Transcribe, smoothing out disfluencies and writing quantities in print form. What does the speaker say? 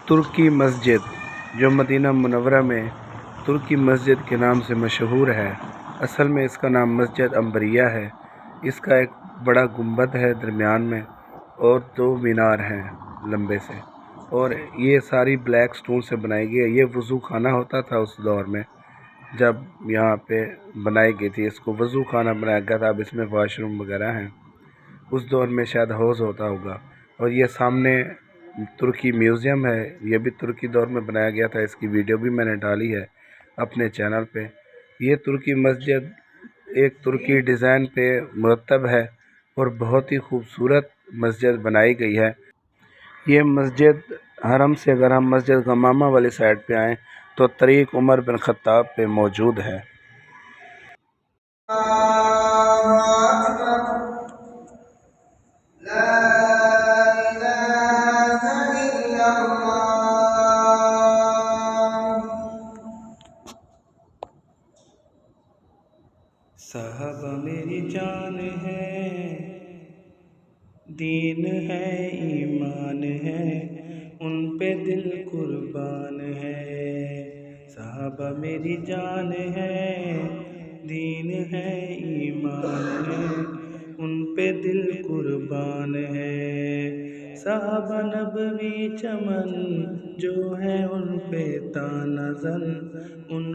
ترکی مسجد جو مدینہ منورہ میں ترکی مسجد کے نام سے مشہور ہے، اصل میں اس کا نام مسجد عنبریہ ہے۔ اس کا ایک بڑا گنبد ہے درمیان میں اور 2 مینار ہیں لمبے سے، اور یہ ساری بلیک سٹون سے بنائی گئی ہے۔ یہ وضو خانہ ہوتا تھا اس دور میں جب یہاں پہ بنائی گئی تھی، اس کو وضو خانہ بنایا گیا تھا۔ اب اس میں واش روم وغیرہ ہیں، اس دور میں شاید حوض ہوتا ہوگا۔ اور یہ سامنے ترکی میوزیم ہے، یہ بھی ترکی دور میں بنایا گیا تھا۔ اس کی ویڈیو بھی میں نے ڈالی ہے اپنے چینل پہ۔ یہ ترکی مسجد ایک ترکی ڈیزائن پہ مرتب ہے اور بہت ہی خوبصورت مسجد بنائی گئی ہے۔ یہ مسجد حرم سے اگر ہم مسجد غمامہ والی سائڈ پہ آئیں تو طریق عمر بن خطاب پہ موجود ہے۔ صحابہ میری جان ہے، دین ہے، ایمان ہے، ان پہ دل قربان ہے۔ صحابہ میری جان ہے، دین ہے، ایمان ہے، ان پہ دل قربان ہے۔ صحابہ نبوی چمن جو ہے ان پہ تانا زن، ان